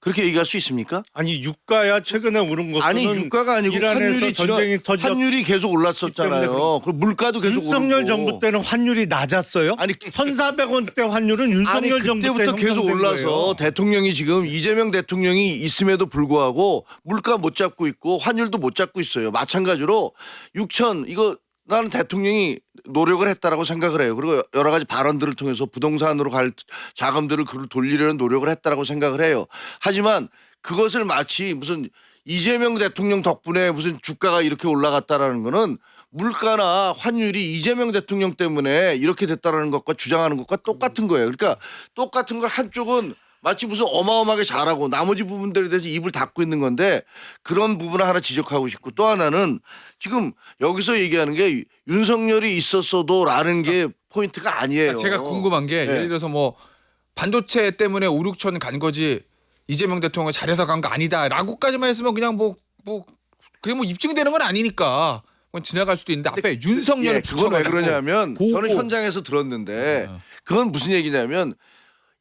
그렇게 얘기할 수 있습니까? 아니 유가야 최근에 오른 것은 아니 유가가 아니고 이란에서 전쟁이 터졌 환율이 계속 올랐었잖아요. 그리고 물가도 계속 윤석열 오르고. 정부 때는 환율이 낮았어요? 아니 1,400원대 환율은 윤석열 정부 때 그때부터 계속 형성된 올라서 거예요. 대통령이 지금 이재명 대통령이 있음에도 불구하고 물가 못 잡고 있고 환율도 못 잡고 있어요. 마찬가지로 6천 이거 나는 대통령이 노력을 했다라고 생각을 해요. 그리고 여러 가지 발언들을 통해서 부동산으로 갈 자금들을 돌리려는 노력을 했다라고 생각을 해요. 하지만 그것을 마치 무슨 이재명 대통령 덕분에 무슨 주가가 이렇게 올라갔다라는 거는 물가나 환율이 이재명 대통령 때문에 이렇게 됐다라는 것과 주장하는 것과 똑같은 거예요. 그러니까 똑같은 걸 한쪽은 마치 무슨 어마어마하게 잘하고 나머지 부분들에 대해서 입을 닫고 있는 건데 그런 부분을 하나 지적하고 싶고 또 하나는 지금 여기서 얘기하는 게 윤석열이 있었어도라는 게 포인트가 아니에요. 제가 궁금한 게 네. 예를 들어서 반도체 때문에 5, 6천 간 거지 이재명 대통령이 잘해서 간 거 아니다라고까지만 했으면 그냥 그게 입증되는 건 아니니까 그건 지나갈 수도 있는데 앞에 윤석열을 그건 왜 붙여가지고 그러냐면 보고. 저는 현장에서 들었는데 그건 무슨 얘기냐면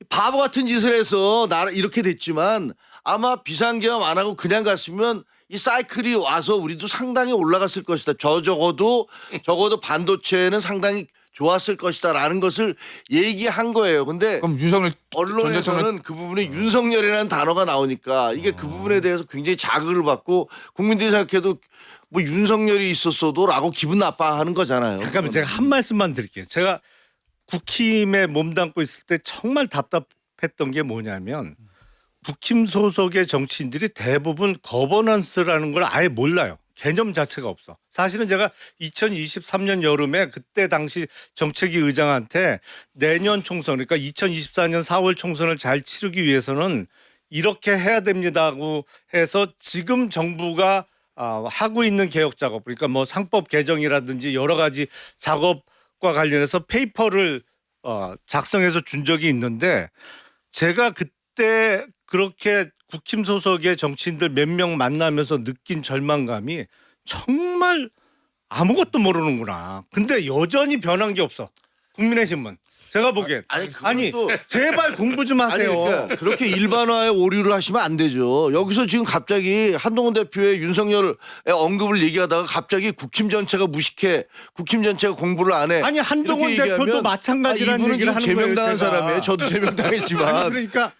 바보 같은 짓을 해서 이렇게 됐지만 아마 비상계엄 안 하고 그냥 갔으면 이 사이클이 와서 우리도 상당히 올라갔을 것이다. 적어도 반도체는 상당히 좋았을 것이다라는 것을 얘기한 거예요. 근데 그럼 윤석열 전 대통령 언론에서는 그 부분에 윤석열이라는 단어가 나오니까 이게 그 부분에 대해서 굉장히 자극을 받고 국민들이 생각해도 뭐 윤석열이 있었어도라고 기분 나빠하는 거잖아요. 잠깐만 제가 한 말씀만 드릴게요. 제가 국힘에 몸담고 있을 때 정말 답답했던 게 뭐냐면 국힘 소속의 정치인들이 대부분 거버넌스라는 걸 아예 몰라요. 개념 자체가 없어. 사실은 제가 2023년 여름에 그때 당시 정책위 의장한테 내년 총선 그러니까 2024년 4월 총선을 잘 치르기 위해서는 이렇게 해야 됩니다고 해서 지금 정부가 하고 있는 개혁 작업 그러니까 뭐 상법 개정이라든지 여러 가지 작업과 관련해서 페이퍼를 작성해서 준 적이 있는데 제가 그때 그렇게 국힘 소속의 정치인들 몇 명 만나면서 느낀 절망감이 정말 아무것도 모르는구나. 근데 여전히 변한 게 없어. 국민의힘은. 제가 보기엔. 아니 제발 공부 좀 아니 하세요. 그러니까 그렇게 일반화에 오류를 하시면 안 되죠. 여기서 지금 갑자기 한동훈 대표의 윤석열의 언급을 얘기하다가 갑자기 국힘 전체가 무식해, 국힘 전체가 공부를 안 해. 아니 한동훈 이렇게 대표도 얘기하면 마찬가지라는 이분은 얘기를 지금 하는 거예요. 제명당한 제가. 사람이에요. 저도 제명당했지만. 아니, 그러니까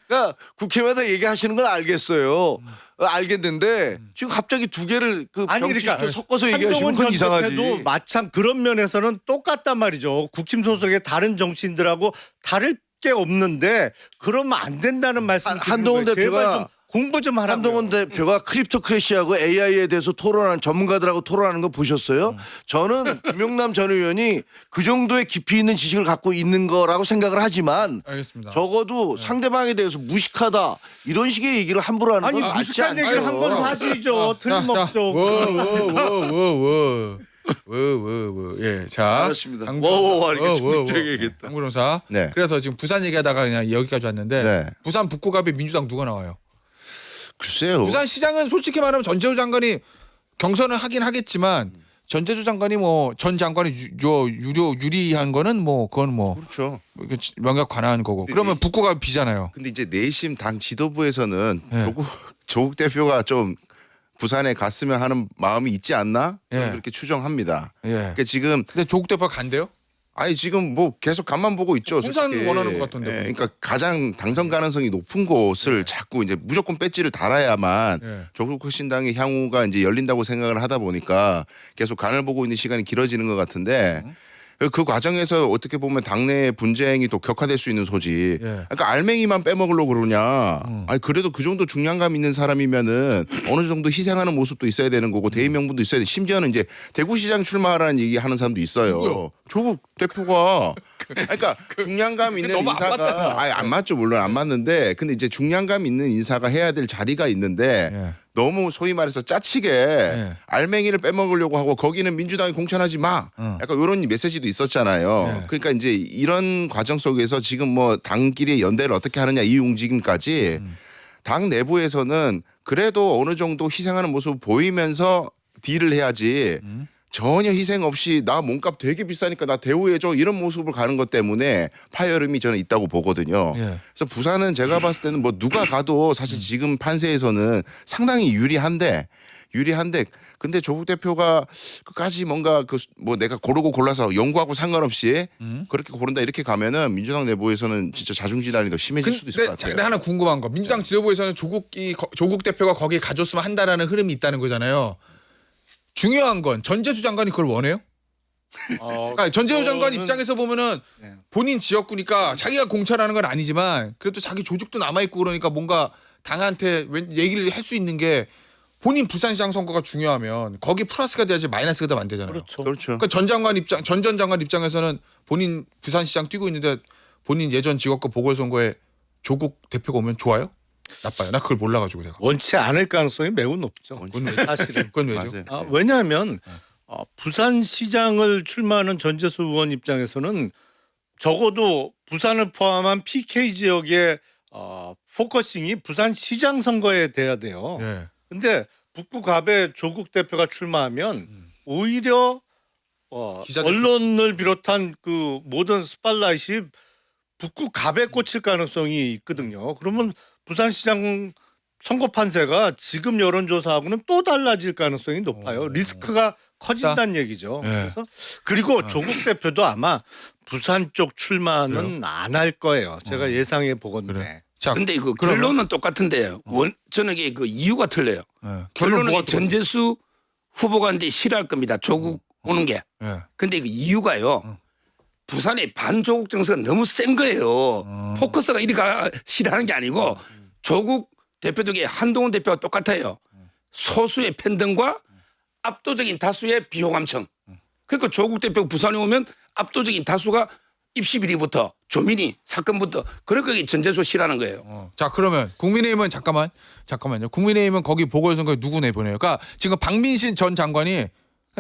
국힘에다 얘기하시는 건 알겠어요. 알겠는데 지금 갑자기 두 개를 그 아니 병치시켜 그러니까 섞어서 얘기하시면 한동훈 그건 전 이상하지. 대표도 마찬 그런 면에서는 똑같단 말이죠. 국힘 소속의 다른 정치인들하고 다를 게 없는데 그러면 안 된다는 말씀. 한동훈 대표가 공부 좀 하라고요. 한동훈 대표가 크립토크래시하고 AI에 대해서 토론하는 전문가들하고 토론하는 거 보셨어요? 저는 김용남 전 의원이 그 정도의 깊이 있는 지식을 갖고 있는 거라고 생각을 하지만 알겠습니다. 적어도 상대방에 대해서 무식하다 이런 식의 얘기를 함부로 하는 아니 건 맞지 무식한 얘기를 한 건 않아요. 사실이죠. 틀림없죠. 예, 자. 알았습니다. 강- 워워워 이렇게 워, 워, 정확하게 얘기했다. 강구론사. 네. 그래서 지금 부산 얘기하다가 그냥 여기까지 왔는데 네. 부산 북구갑에 민주당 누가 나와요? 글쎄요. 부산시장은 솔직히 말하면 전재우 장관이 경선을 하긴 하겠지만 전재수 장관이 뭐 전 장관이 유리한 거는 뭐 그건 뭐 그렇죠. 명확 관한 거고. 그러면 북구갑 비잖아요. 근데 이제 내심 당 지도부에서는 네. 조국 대표가 좀 부산에 갔으면 하는 마음이 있지 않나? 저는 예. 그렇게 추정합니다. 예. 그러니까 지금 근데 조국 대표가 간대요? 아니 지금 뭐 계속 간만 보고 있죠. 부산 솔직히. 원하는 것 같던데. 예, 그러니까 가장 당선 가능성이 높은 곳을 자꾸 이제 무조건 배지를 달아야만 예. 조국 혁신당의 향후가 이제 열린다고 생각을 하다 보니까 계속 간을 보고 있는 시간이 길어지는 것 같은데 그 과정에서 어떻게 보면 당내의 분쟁이 또 격화될 수 있는 소지. 예. 그러니까 알맹이만 빼먹으려고 그러냐. 아니 그래도 그 정도 중량감 있는 사람이면은 어느 정도 희생하는 모습도 있어야 되는 거고 대의 명분도 있어야 돼. 심지어는 이제 대구시장 출마하라는 얘기하는 사람도 있어요. 누구요? 조국 대표가 그러니까 중량감 있는 너무 안 맞잖아. 인사가 아니 안 맞죠. 물론 안 맞는데 근데 이제 중량감 있는 인사가 해야 될 자리가 있는데 예. 너무 소위 말해서 짜치게 예. 알맹이를 빼먹으려고 하고 거기는 민주당이 공천하지 마. 약간 이런 메시지도 있었잖아요. 예. 그러니까 이제 이런 과정 속에서 지금 뭐 당끼리 연대를 어떻게 하느냐 이 움직임까지 당 내부에서는 그래도 어느 정도 희생하는 모습을 보이면서 딜을 해야지 전혀 희생 없이 나 몸값 되게 비싸니까 나 대우해줘 이런 모습을 가는 것 때문에 파열음이 저는 있다고 보거든요. 예. 그래서 부산은 제가 봤을 때는 뭐 누가 가도 사실 지금 판세에서는 상당히 유리한데 근데 조국 대표가 끝까지 뭔가 그 뭐 내가 고르고 골라서 연구하고 상관없이 그렇게 고른다 이렇게 가면은 민주당 내부에서는 진짜 자중지단이 더 심해질 수도 있을 것 같아요. 근데 하나 궁금한 거. 민주당 지도부에서는 조국 대표가 거기 가줬으면 한다라는 흐름이 있다는 거잖아요. 중요한 건 전재수 장관이 그걸 원해요? 그러니까 전재수 장관 입장에서 보면은 네. 본인 지역구니까 자기가 공천하는 건 아니지만 그래도 자기 조직도 남아 있고 그러니까 뭔가 당한테 얘기를 할 수 있는 게 본인 부산시장 선거가 중요하면 거기 플러스가 돼야지 마이너스가 되면 안 되잖아요. 그렇죠. 그렇죠. 그러니까 전 전 장관 입장에서는 본인 부산시장 뛰고 있는데 본인 예전 지역구 보궐선거에 조국 대표가 오면 좋아요? 나빠요. 나 그걸 몰라가지고 제가. 원치 않을 가능성이 매우 높죠. 사실은. 그건 왜죠? 맞아요. 왜냐하면 부산시장을 출마하는 전재수 의원 입장에서는 적어도 부산을 포함한 PK 지역의 포커싱이 부산시장 선거에 돼야 돼요. 예. 근데 북구갑에 조국 대표가 출마하면 오히려 기자들- 언론을 비롯한 그 모든 스팟라이트이 북구갑에 꽂힐 가능성이 있거든요. 그러면 부산시장 선거 판세가 지금 여론조사하고는 또 달라질 가능성이 높아요. 리스크가 커진다는 얘기죠. 네. 그래서 그리고 조국 대표도 아마 부산 쪽 출마는 안 할 거예요. 제가 예상해 보건데. 그래. 자, 근데 이거 그러면- 결론은 똑같은데 저는 이게 그 이유가 틀려요. 예. 결론은 뭐가 전재수 후보가 이제 싫어할 겁니다. 조국 오는 게. 예. 근데 그 이유가요. 부산의 반조국 정서가 너무 센 거예요. 포커스가 이리가 싫어하는 게 아니고 조국 대표도 한동훈 대표와 똑같아요. 소수의 팬덤과 압도적인 다수의 비호감층. 그러니까 조국 대표 부산에 오면 압도적인 다수가 입시 비리부터 조민희 사건부터 그러니까 전재수 싫어하는 거예요. 자, 그러면 국민의힘은 잠깐만요. 국민의힘은 거기 보궐선거에 누구 내보내요? 그러니까 지금 박민신 전 장관이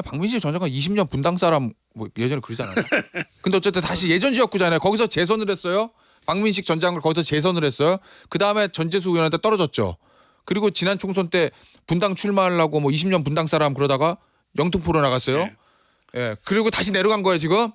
박민신 전 장관 20년 분당 사람 뭐 예전에 그러잖아요. 근데 어쨌든 다시 예전 지역구잖아요. 거기서 재선을 했어요. 박민식 전 장관 거기서 재선을 했어요. 그 다음에 전재수 의원한테 떨어졌죠. 그리고 지난 총선 때 분당 출마하려고 뭐 20년 분당 사람 그러다가 영등포로 나갔어요. 네. 예. 그리고 다시 내려간 거예요 지금.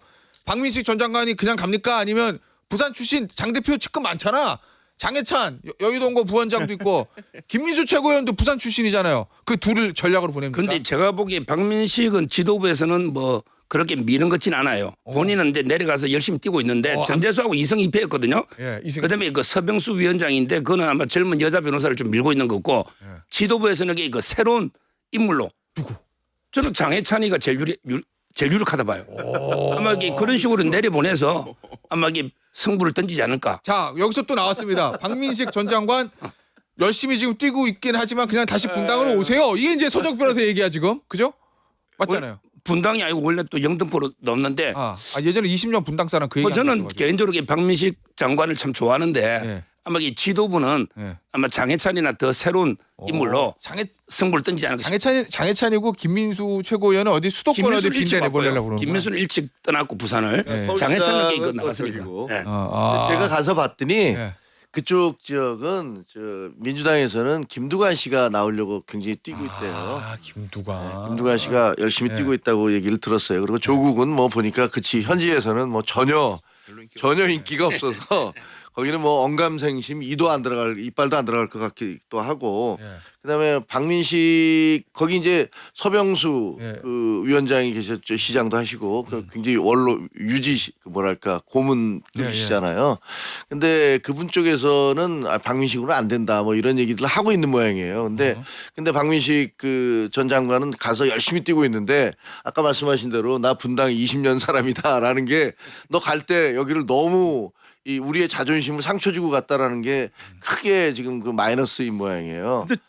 박민식 전 장관이 그냥 갑니까? 아니면 부산 출신 장 대표 측근 많잖아. 장해찬 여의도원고 부원장도 있고 김민수 최고위원도 부산 출신이잖아요. 그 둘을 전략으로 보냅니까? 근데 제가 보기에 박민식은 지도부에서는 뭐 그렇게 미는 것 같진 않아요. 본인은 이제 내려가서 열심히 뛰고 있는데 전재수하고 이성 2패였거든요. 예, 그다음에 그 서병수 위원장인데 그거는 아마 젊은 여자 변호사를 좀 밀고 있는 것 같고 지도부에서는 그 새로운 인물로 누구? 저는 장해찬이가 제일 유력하다 봐요. 아마 이게 그런 식으로 내려보내서 아마 이게 승부를 던지지 않을까. 자, 여기서 또 나왔습니다. 박민식 전 장관 열심히 지금 뛰고 있긴 하지만 그냥 다시 분당으로 오세요. 이게 이제 서정 변호사 얘기야 지금. 그죠? 맞잖아요. 분당이 아니고 원래 또 영등포로 넣었는데 예전에 20년 분당 사람 그 얘기. 뭐 저는 개인적으로 이 박민식 장관을 참 좋아하는데 예. 아마 이 지도부는 예. 아마 장해찬이나 더 새로운 인물로 장해 승부를 던지지 않을까 싶어요. 장해찬이고 김민수 최고위원은 어디 수도권 어디 김민수는 일찍 빈대 내보내려고 바꿔요. 그러는 김민수는 일찍 떠났고 부산을 네. 장해찬은 이거 서울시장은 나갔으니까. 저기고. 네. 제가 가서 봤더니 예. 그쪽 지역은 저 민주당에서는 김두관 씨가 나오려고 굉장히 뛰고 있대요. 김두관. 김두관 씨가 열심히 네. 뛰고 있다고 얘기를 들었어요. 그리고 조국은 뭐 보니까 그치 현지에서는 뭐 전혀 인기가 없어서 거기는 뭐 언감생심 이빨도 안 들어갈 것 같기도 하고 예. 그다음에 박민식 거기 이제 서병수 예. 그 위원장이 계셨죠. 시장도 하시고 그 굉장히 원로 유지 그 뭐랄까 고문들이시잖아요. 근데 그분 쪽에서는 박민식으로 안 된다 뭐 이런 얘기들 하고 있는 모양이에요. 근데 박민식 그 전 장관은 가서 열심히 뛰고 있는데 아까 말씀하신 대로 나 분당 20년 사람이다라는 게 너 갈 때 여기를 너무 이 우리의 자존심을 상처 주고 갔다라는 게 크게 지금 그 마이너스인 모양이에요. 근데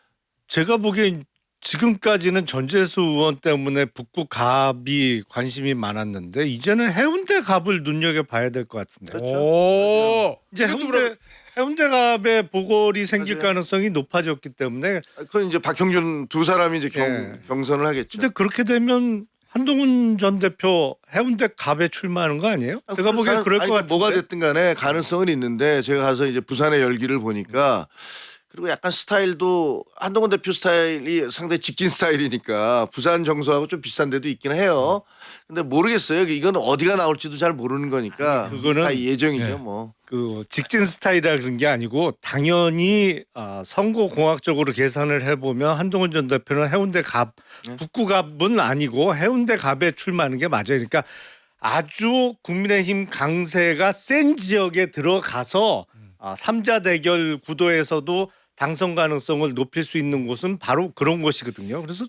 제가 보기엔 지금까지는 전재수 의원 때문에 북구 갑이 관심이 많았는데 이제는 해운대 갑을 눈여겨봐야 될 것 같은데. 오. 이제 이것도 해운대 갑에 보궐이 생길 맞아요. 가능성이 높아졌기 때문에 그건 이제 박형준 두 사람이 이제 예. 경선을 하겠죠. 근데 그렇게 되면 한동훈 전 대표 해운대 갑에 출마하는 거 아니에요? 제가 보기엔 그럴 것 같은데. 뭐가 됐든 간에 가능성은 있는데 제가 가서 이제 부산의 열기를 보니까 그리고 약간 스타일도 한동훈 대표 스타일이 상당히 직진 스타일이니까 부산 정서하고 좀 비슷한 데도 있긴 해요. 근데 모르겠어요. 이건 어디가 나올지도 잘 모르는 거니까 그거는 다 예정이죠 예. 뭐. 그 직진 스타일이라 그런 게 아니고 당연히 선거 공학적으로 계산을 해보면 한동훈 전 대표는 해운대 갑 북구 갑은 아니고 해운대 갑에 출마하는 게 맞아요. 그러니까 아주 국민의힘 강세가 센 지역에 들어가서 3자 대결 구도에서도 당선 가능성을 높일 수 있는 곳은 바로 그런 곳이거든요. 그래서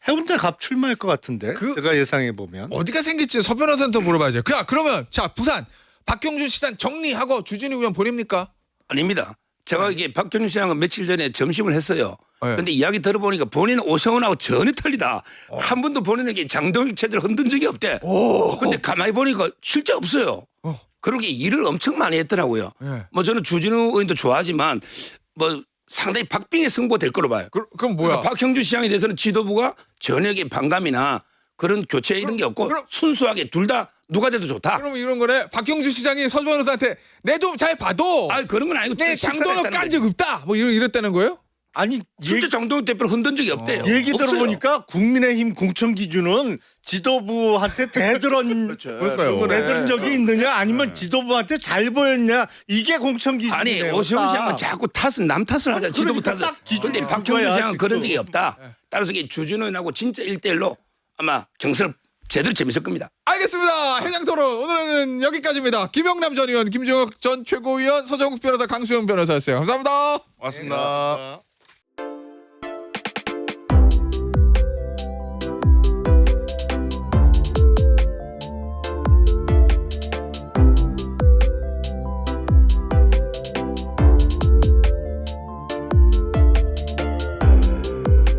해운대 갑 출마할 것 같은데 제가 예상해 보면. 어디가 생길지 서 변호사한테 물어봐야죠. 그러면 자 부산 박경준 시장 정리하고 주진우 의원 보냅니까? 아닙니다. 제가 이게 박현준 시장은 며칠 전에 점심을 했어요. 네. 근데 이야기 들어보니까 본인은 오세훈하고 전혀 틀리다. 한 번도 본인에게 장동익 체제를 흔든 적이 없대. 근데 가만히 보니까 실제 없어요. 그러게 일을 엄청 많이 했더라고요. 예. 뭐 저는 주진우 의원도 좋아하지만 뭐 상당히 박빙의 승부가 될 거로 봐요. 그럼 뭐야? 그러니까 박형준 시장에 대해서는 지도부가 전역의 반감이나 그런 교체 이런 게 없고 순수하게 둘 다 누가 돼도 좋다. 그럼 이런 거네. 박경준 시장이 서 변호사한테 내 좀 잘 봐도 아 그런 건 아니고 내 장도는 깐 적 없다. 뭐 이랬다는 거예요? 아니 실제 정동영 대표를 흔든 적이 없대요. 얘기 없어요. 들어보니까 국민의힘 공천 기준은 지도부한테 대들은 그렇죠. 그러니까요. 대들은 적이 있느냐 아니면 지도부한테 잘 보였냐 이게 공천 아니 기준이에요. 오세훈 시장은 자꾸 남 탓을 하자. 지도부 그러니까 탓을. 딱 기준이 그런데 박형준 그거야, 시장은 그런 지금. 적이 없다. 따라서 이게 주진우하고 진짜 1대1로 아마 경선을 제대로 재밌을 겁니다. 알겠습니다. 해장 토론 오늘은 여기까지입니다. 김영남 전 의원, 김종혁 전 최고위원, 서정욱 변호사, 강수영 변호사였어요. 감사합니다. 맞습니다.